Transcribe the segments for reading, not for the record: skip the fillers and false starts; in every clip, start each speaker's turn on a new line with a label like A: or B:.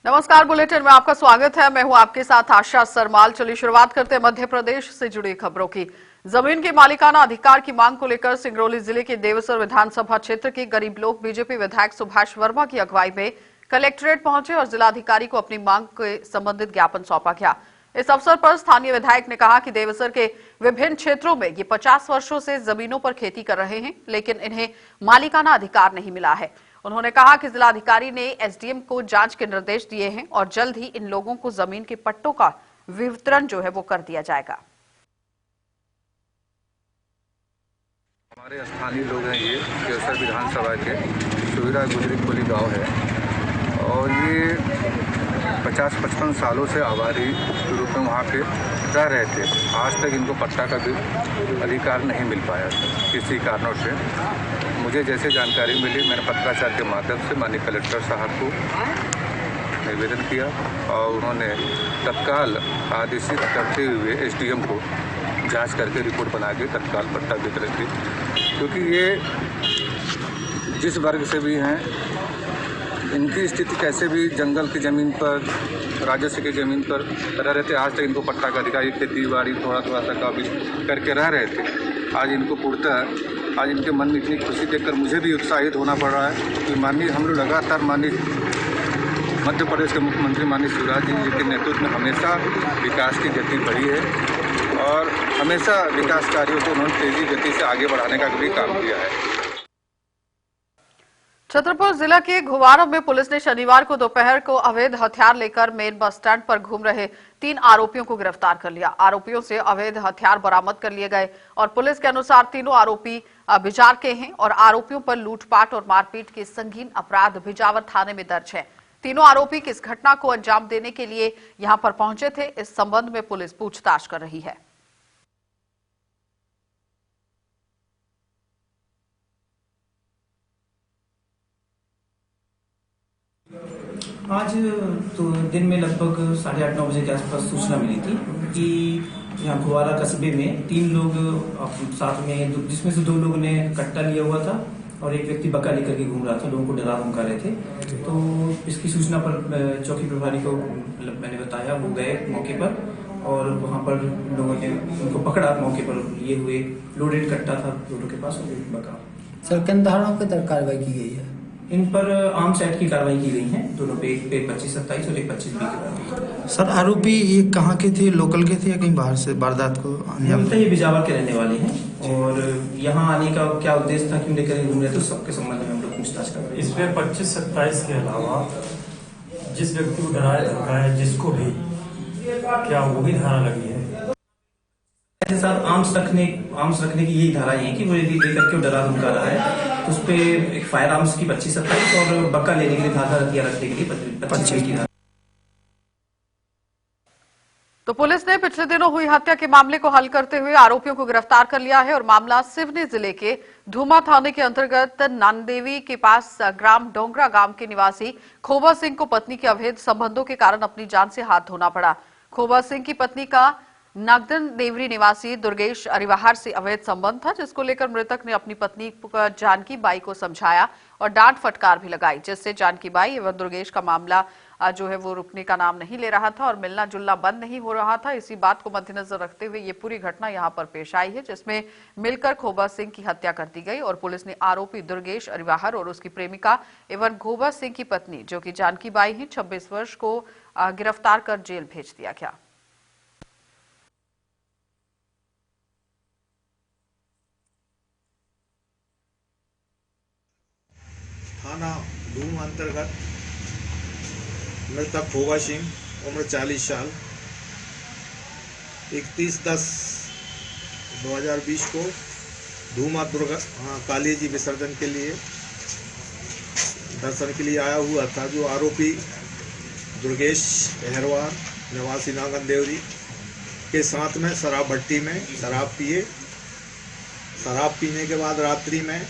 A: नमस्कार, बुलेटिन में आपका स्वागत है। मैं हूं आपके साथ आशा सरमाल। चलिए शुरुआत करते हैं मध्य प्रदेश से जुड़ी खबरों की। जमीन के मालिकाना अधिकार की मांग को लेकर सिंगरौली जिले के देवसर विधानसभा क्षेत्र के गरीब लोग बीजेपी विधायक सुभाष वर्मा की अगुवाई में कलेक्ट्रेट पहुंचे और जिलाधिकारी को अपनी मांग के संबंधित ज्ञापन सौंपा गया। इस अवसर पर स्थानीय विधायक ने कहा कि देवसर के विभिन्न क्षेत्रों में ये 50 वर्षों से जमीनों पर खेती कर रहे हैं, लेकिन इन्हें मालिकाना अधिकार नहीं मिला है। उन्होंने कहा कि जिलाधिकारी ने एसडीएम को जांच के निर्देश दिए हैं और जल्द ही इन लोगों को जमीन के पट्टों का वितरण जो है वो कर दिया जाएगा।
B: हमारे स्थानीय लोग हैं, ये देवसर विधानसभा के सुविरा गुजरी कोली गाँव है और ये 50-55 सालों से आबादी के रूप में वहाँ पे रह रहे थे। आज तक इनको पट्टा का भी अधिकार नहीं मिल पाया किसी कारणों से। मुझे जैसे जानकारी मिली, मैंने पत्राचार के माध्यम से माननीय कलेक्टर साहब को निवेदन किया और उन्होंने तत्काल आदेशित करते हुए एसडीएम को जांच करके रिपोर्ट बना के तत्काल पट्टा वितरण की, क्योंकि ये जिस वर्ग से भी हैं, इनकी स्थिति कैसे भी जंगल की ज़मीन पर, राजस्व की ज़मीन पर रह रहे थे। आज तक इनको पट्टा का अधिकार, खेती बाड़ी थोड़ा सा काम करके रह रहे थे। आज इनको पूर्णतः, आज इनके मन में इतनी खुशी देखकर मुझे भी उत्साहित होना पड़ रहा है कि माननीय हम लोग लगातार माननीय मध्य प्रदेश के मुख्यमंत्री माननीय शिवराज जी के नेतृत्व में हमेशा विकास की गति बढ़ी है और हमेशा विकास कार्यों को उन्होंने तेजी गति से आगे बढ़ाने का भी काम किया है।
A: छतरपुर जिला के घुवारा में पुलिस ने शनिवार को दोपहर को अवैध हथियार लेकर मेन बस स्टैंड पर घूम रहे 3 आरोपियों को गिरफ्तार कर लिया। आरोपियों से अवैध हथियार बरामद कर लिए गए और पुलिस के अनुसार तीनों आरोपी बिजार के हैं और आरोपियों पर लूटपाट और मारपीट के संगीन अपराध बिजावर थाने में दर्ज है। तीनों आरोपी किस घटना को अंजाम देने के लिए यहां पर पहुंचे थे, इस संबंध में पुलिस पूछताछ कर रही है।
C: आज तो दिन में लगभग 8:30-9 बजे के आसपास सूचना मिली थी कि यहाँ घुवारा कस्बे में 3 लोग साथ में, जिसमें से 2 लोगों ने कट्टा लिया हुआ था और एक व्यक्ति बक्का लेकर के घूम रहा था, लोगों को डरा धमका रहे थे। तो इसकी सूचना पर चौकी प्रभारी को मैंने बताया, वो गए मौके पर और वहाँ पर लोगों ने उनको पकड़ा। मौके पर लिए हुए लोडेड कट्टा था दोनों के पास और एक बक्का।
D: सर, किन धाराओं पर कार्रवाई की गई है?
C: इन पर आर्म्स एक्ट की कार्रवाई की गई है, दोनों पे, एक पे 25-27 और एक 25-20 की कार्रवाई।
D: सर, आरोपी ये कहाँ के थे? लोकल के थे या कहीं बाहर से वारदात को
C: ये बिजावर के रहने वाले हैं और यहाँ आने का क्या उद्देश्य था, क्यों लेकर घूम रहे थे, सबके संबंध में हम लोग पूछताछ कर रहे हैं।
E: इसमें 25-27 के अलावा जिस व्यक्ति को डराया धमकाया, जिसको भी, क्या वो भी धारा लगी है?
C: ऐसे साथ आर्म्स रखने की यही धाराएं हैं कि वो यदि लेकर के डरा धमका रहा है तो उस पे एक फायर आर्म्स की 25-27 और बक्का लेने के लिए धारा हथियार रखने के लिए 25 की धारा।
A: तो पुलिस ने पिछले दिनों हुई हत्या के मामले को हल करते हुए आरोपियों को गिरफ्तार कर लिया है और मामला सिवनी जिले के धूमा थाने के अंतर्गत नानदेवी के पास ग्राम डोंगरा गांव के निवासी खोबा सिंह को पत्नी के अवैध संबंधों के कारण अपनी जान से हाथ धोना पड़ा। खोबा सिंह की पत्नी का नागदन देवरी निवासी दुर्गेश अरिवाहर से अवैध संबंध था, जिसको लेकर मृतक ने अपनी पत्नी जानकी बाई को समझाया और डांट फटकार भी लगाई, जिससे जानकी बाई एवं दुर्गेश का मामला जो है वो रुकने का नाम नहीं ले रहा था और मिलना जुलना बंद नहीं हो रहा था। इसी बात को मद्देनजर रखते हुए ये पूरी घटना यहाँ पर पेश आई है, जिसमें मिलकर खोबा सिंह की हत्या कर दी गई और पुलिस ने आरोपी दुर्गेश अरिवाहर और उसकी प्रेमिका एवं खोबा सिंह की पत्नी, जो कि जानकी बाई है, 26 वर्ष को गिरफ्तार कर जेल भेज दिया गया।
F: थाना धूम अंतर्गत मृतक खोबा सिंह, उम्र 40 साल, 31/10/2020 को धूमा दुर्गा काली जी विसर्जन के लिए दर्शन के लिए आया हुआ था। जो आरोपी दुर्गेश अहरवार निवासी नागन देवरी के साथ में शराब भट्टी में शराब पिए। शराब पीने के बाद रात्रि में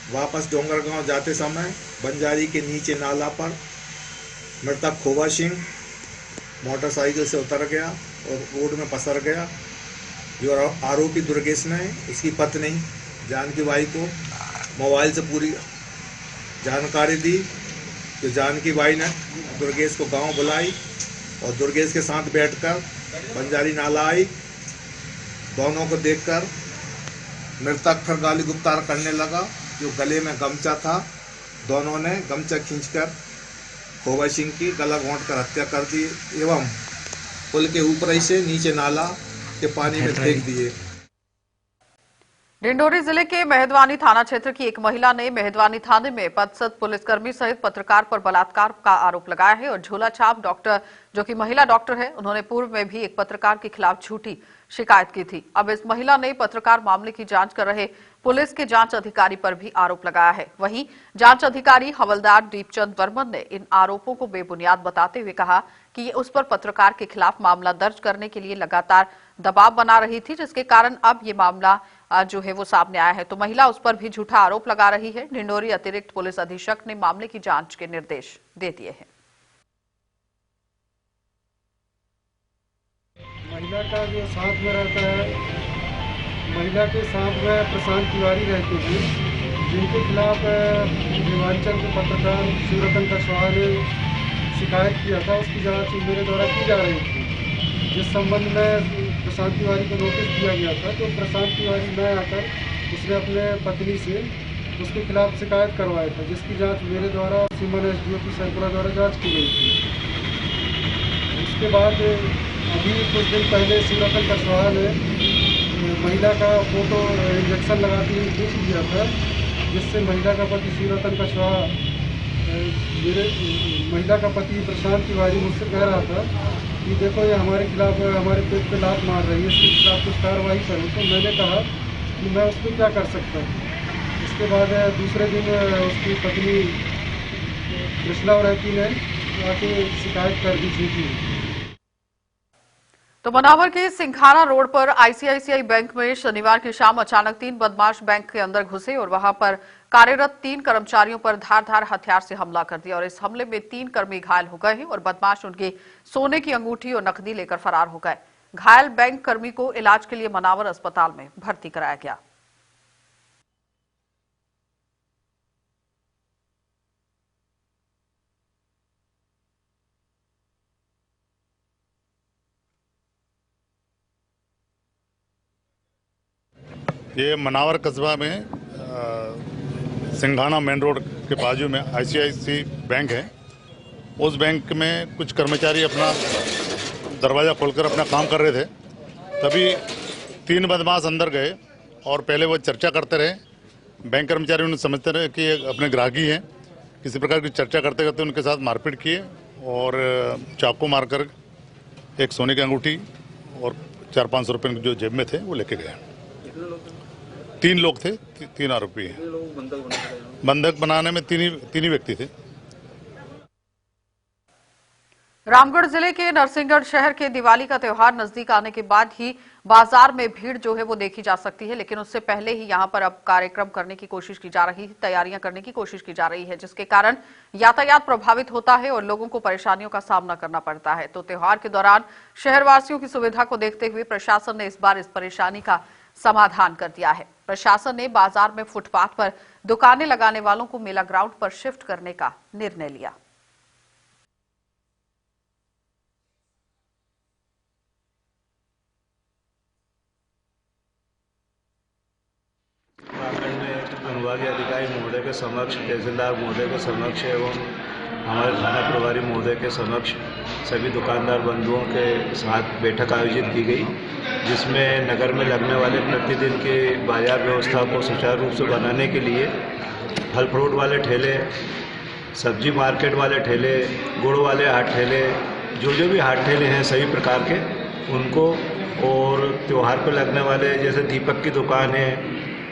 F: वापस डोंगर गांव जाते समय बंजारी के नीचे नाला पर मृतक खोबा सिंह मोटरसाइकिल से उतर गया और रोड में पसर गया। जो आरोपी दुर्गेश ने उसकी पत्नी जानकी बाई को मोबाइल से पूरी जानकारी दी। तो जानकी बाई ने दुर्गेश को गांव बुलाई और दुर्गेश के साथ बैठकर बंजारी नाला आई। दोनों को देखकर मृतक फिर गाली गुप्तार करने लगा। जो गले में गमछा था, दोनों ने गमछा खींचकर खोवा सिंह की गला घोंटकर हत्या कर दी एवं पुल के ऊपर ही से नीचे नाला के पानी में फेंक दिए।
A: डिंडोरी जिले के मेहदवानी थाना क्षेत्र की एक महिला ने मेहदवानी थाने में पदस्थ पुलिसकर्मी सहित पत्रकार पर बलात्कार का आरोप लगाया है और झोला छाप डॉक्टर, जो कि महिला डॉक्टर है, उन्होंने पूर्व में भी एक पत्रकार के खिलाफ झूठी शिकायत की थी। अब इस महिला ने पत्रकार मामले की जांच कर रहे पुलिस के जांच अधिकारी पर भी आरोप लगाया है। वहीं जांच अधिकारी हवलदार दीपचंद वर्मन ने इन आरोपों को बेबुनियाद बताते हुए कहा कि ये उस पर पत्रकार के खिलाफ मामला दर्ज करने के लिए लगातार दबाव बना रही थी, जिसके कारण अब ये मामला जो है वो सामने आया है। तो महिला उस पर भी झूठा आरोप लगा रही है। डिंडोरी अतिरिक्त पुलिस अधीक्षक ने मामले की जांच के निर्देश दे दिए हैं।
G: महिला का जो साथ में रहता है, महिला के साथ में प्रशांत तिवारी रहते थे, जिनके खिलाफ हिमाचल के पत्रकार शिवरतन कुशवाहा ने शिकायत किया था। उसकी जांच मेरे द्वारा की जा रही थी, जिस संबंध में प्रशांत तिवारी को नोटिस दिया गया था। तो प्रशांत तिवारी न आकर उसने अपने पत्नी से उसके खिलाफ शिकायत करवाया था, जिसकी जांच मेरे द्वारा सिमन SDO की सर्कुलर द्वारा जांच की गई थी। उसके बाद अभी कुछ दिन पहले शिवरतन कुशवाहा ने महिला का फोटो इंजेक्शन लगाते हुए देख लिया था, जिससे महिला का पति शिवरतन कुशवाहा महिला का पति प्रशांत तिवारी मुझसे कह रहा था कि देखो ये हमारे खिलाफ हमारे पेट पे लात मार रही है, इसके खिलाफ कुछ कार्रवाई करो। तो मैंने कहा कि मैं उस पर क्या कर सकता हूँ। इसके बाद दूसरे दिन उसकी पत्नी कृष्णा उराती ने आके शिकायत कर दी थी।
A: तो मनावर के सिंघाना रोड पर ICICI बैंक में शनिवार की शाम अचानक 3 बदमाश बैंक के अंदर घुसे और वहां पर कार्यरत 3 कर्मचारियों पर धारदार हथियार से हमला कर दिया और इस हमले में 3 कर्मी घायल हो गए हैं और बदमाश उनकी सोने की अंगूठी और नकदी लेकर फरार हो गए। घायल बैंक कर्मी को इलाज के लिए मनावर अस्पताल में भर्ती कराया गया।
H: ये मनावर कस्बा में सिंघाना मेन रोड के बाजू में ICICI बैंक है। उस बैंक में कुछ कर्मचारी अपना दरवाज़ा खोलकर अपना काम कर रहे थे, तभी 3 बदमाश अंदर गए और पहले वो चर्चा करते रहे। बैंक कर्मचारी उन्हें समझते रहे कि अपने ग्राहकी हैं, किसी प्रकार की चर्चा करते करते उनके साथ मारपीट किए और चाकू मारकर एक सोने की अंगूठी और 400-500 रुपये जो जेब में थे वो लेके गए। 3 लोग थे, 3 आरोपी हैं। बंधक बनाने में तीन ही व्यक्ति थे।
A: रामगढ़ जिले के नरसिंहगढ़ शहर के दिवाली का त्योहार नजदीक आने के बाद ही बाजार में भीड़ जो है वो देखी जा सकती है, लेकिन उससे पहले ही यहां पर अब कार्यक्रम करने की कोशिश की जा रही है, तैयारियां करने की कोशिश की जा रही है, जिसके कारण यातायात प्रभावित होता है और लोगों को परेशानियों का सामना करना पड़ता है। तो त्योहार के दौरान शहरवासियों की सुविधा को देखते हुए प्रशासन ने इस बार इस परेशानी का समाधान कर दिया है। प्रशासन ने बाजार में फुटपाथ पर दुकानें लगाने वालों को मेला ग्राउंड पर शिफ्ट करने का निर्णय लिया।
I: अनुभागीय अधिकारी महोदय के समक्ष, तहसीलदार महोदय के समक्ष एवं हमारे थाना प्रभारी महोदय के समक्ष सभी दुकानदार बंधुओं के साथ बैठक आयोजित की गई, जिसमें नगर में लगने वाले प्रतिदिन के बाजार व्यवस्था को सुचारू रूप से बनाने के लिए फल फ्रूट वाले ठेले, सब्जी मार्केट वाले ठेले, गुड़ वाले हाट ठेले, जो भी हाट ठेले हैं सभी प्रकार के उनको, और त्यौहार पर लगने वाले जैसे दीपक की दुकान है,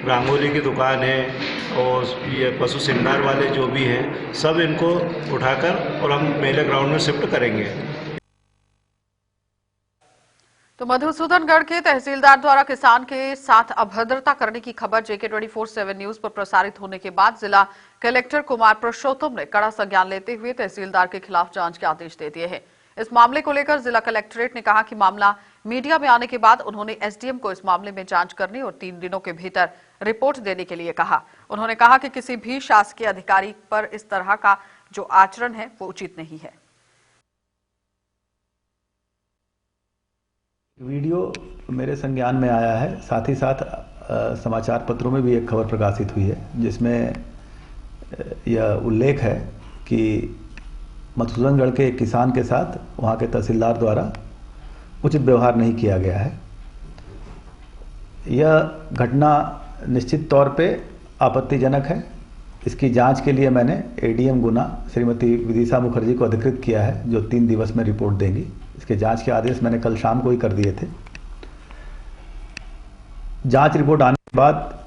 I: रंगोली की दुकान है और ये पशु श्रृंगार वाले जो भी हैं, सब इनको उठाकर और हम मेले ग्राउंड में शिफ्ट करेंगे।
A: तो मधुसूदनगढ़ के तहसीलदार द्वारा किसान के साथ अभद्रता करने की खबर JK24/7 न्यूज पर प्रसारित होने के बाद जिला कलेक्टर कुमार पुरुषोत्तम ने कड़ा संज्ञान लेते हुए तहसीलदार के खिलाफ जांच के आदेश दे दिए हैं। इस मामले को लेकर जिला कलेक्ट्रेट ने कहा कि मामला मीडिया में आने के बाद उन्होंने SDM को इस मामले में जांच करने और 3 दिनों के भीतर रिपोर्ट देने के लिए कहा। उन्होंने कहा कि किसी भी शासकीय अधिकारी पर इस तरह का जो आचरण है वो उचित नहीं है।
J: वीडियो मेरे संज्ञान में आया है, साथ ही साथ समाचार पत्रों में भी एक खबर प्रकाशित हुई है जिसमें यह उल्लेख है कि मधुसूदनगढ़ के एक किसान के साथ वहां के तहसीलदार द्वारा उचित व्यवहार नहीं किया गया है। यह घटना निश्चित तौर पे आपत्तिजनक है। इसकी जांच के लिए मैंने एडीएम गुना श्रीमती विदिशा मुखर्जी को अधिकृत किया है, जो 3 दिवस में रिपोर्ट देंगी। इसके जांच के आदेश मैंने कल शाम को ही कर दिए थे। जांच रिपोर्ट आने के बाद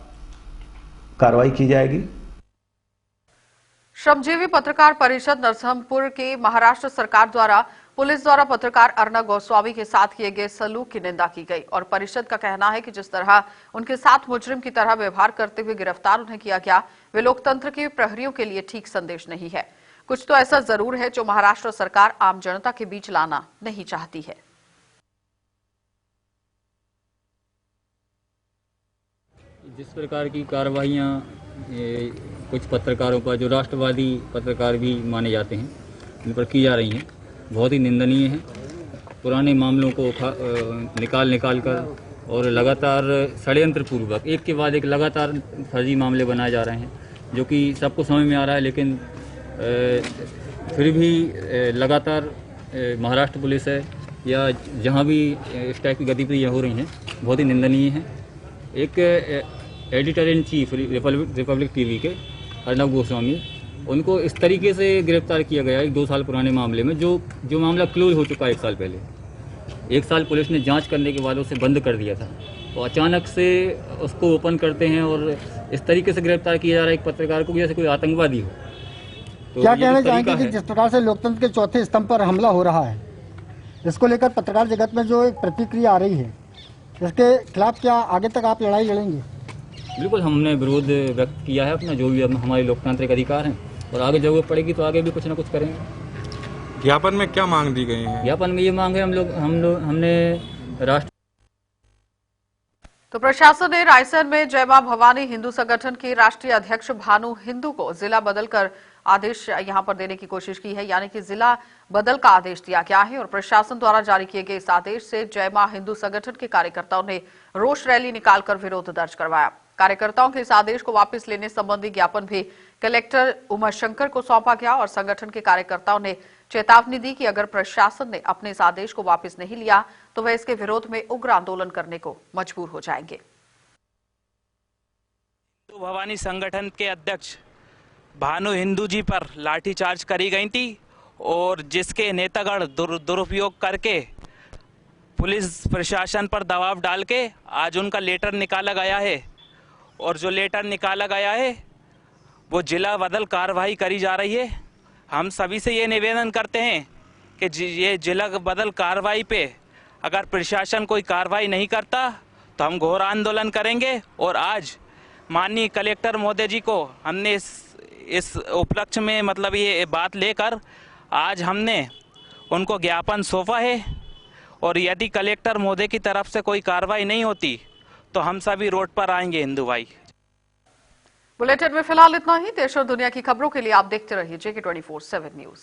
J: कार्रवाई की जाएगी।
A: श्रमजीवी पत्रकार परिषद नरसिंहपुर के महाराष्ट्र सरकार द्वारा पुलिस द्वारा पत्रकार अर्नब गोस्वामी के साथ किए गए सलूक की निंदा की गई और परिषद का कहना है कि जिस तरह उनके साथ मुजरिम की तरह व्यवहार करते हुए गिरफ्तार उन्हें किया गया, वे लोकतंत्र के प्रहरियों के लिए ठीक संदेश नहीं है। कुछ तो ऐसा जरूर है जो महाराष्ट्र सरकार आम जनता के बीच लाना नहीं चाहती है।
K: जिस प्रकार की कार्रवाइयाँ कुछ पत्रकारों पर, जो राष्ट्रवादी पत्रकार भी माने जाते हैं, इन पर की जा रही हैं, बहुत ही निंदनीय है। पुराने मामलों को निकाल कर और लगातार षड्यंत्र पूर्वक एक के बाद एक लगातार फर्जी मामले बनाए जा रहे हैं, जो कि सबको समझ में आ रहा है। लेकिन फिर भी लगातार महाराष्ट्र पुलिस है या जहाँ भी इस टाइप की गतिविधियाँ हो रही हैं, बहुत ही निंदनीय है। एक editor in chief Republic TV के अर्नब गोस्वामी, उनको इस तरीके से गिरफ्तार किया गया है 2 साल पुराने मामले में, जो मामला क्लोज हो चुका है 1 साल पहले। 1 साल पुलिस ने जांच करने के बाद उसे बंद कर दिया था, तो अचानक से उसको ओपन करते हैं और इस तरीके से गिरफ्तार किया जा रहा है एक पत्रकार को जैसे कोई आतंकवादी हो। तो
G: क्या कहना चाहेंगे कि जिस प्रकार से लोकतंत्र के चौथे स्तंभ पर हमला हो रहा है, इसको लेकर पत्रकार जगत में जो एक प्रतिक्रिया आ रही है, इसके खिलाफ क्या आगे तक आप लड़ाई लड़ेंगे?
K: बिल्कुल, हमने विरोध व्यक्त किया है अपना, जो भी हमारे लोकतांत्रिक अधिकार हैं, और आगे जरूरत पड़ेगी तो आगे भी कुछ ना कुछ करेंगे।
L: ज्ञापन में क्या मांग दी गई है?
K: ज्ञापन में ये मांग है हमने राष्ट्र।
A: तो प्रशासन ने रायसेन में जय मां भवानी हिंदू संगठन के राष्ट्रीय अध्यक्ष भानु हिंदू को जिला बदलकर आदेश यहां पर देने की कोशिश की है, यानी कि जिला बदल का आदेश दिया गया है। और प्रशासन द्वारा जारी किए गए इस आदेश से जय मां हिंदू संगठन के कार्यकर्ताओं ने रोष रैली निकालकर विरोध दर्ज करवाया। कार्यकर्ताओं के इस आदेश को वापस लेने संबंधी ज्ञापन भी कलेक्टर उमाशंकर को सौंपा गया और संगठन के कार्यकर्ताओं ने चेतावनी दी कि अगर प्रशासन ने अपने इस आदेश को वापस नहीं लिया तो वे इसके विरोध में उग्र आंदोलन करने को मजबूर हो जाएंगे।
M: हिंदू भवानी संगठन के अध्यक्ष भानु हिंदू जी पर लाठीचार्ज करी गई थी और जिसके नेतागण दुरुपयोग करके पुलिस प्रशासन पर दबाव डाल के आज उनका लेटर निकाला गया है। और जो लेटर निकाला गया है वो जिला बदल कार्रवाई करी जा रही है। हम सभी से ये निवेदन करते हैं कि ये जिला बदल कार्रवाई पे अगर प्रशासन कोई कार्रवाई नहीं करता तो हम घोर आंदोलन करेंगे। और आज माननीय कलेक्टर महोदय जी को हमने इस उपलक्ष्य में मतलब ये बात लेकर आज हमने उनको ज्ञापन सौंपा है। और यदि कलेक्टर महोदय की तरफ से कोई कार्रवाई नहीं होती तो हम सभी रोड पर आएंगे हिंदू भाई।
A: बुलेटिन में फिलहाल इतना ही। देश और दुनिया की खबरों के लिए आप देखते रहिए JK24/7 न्यूज।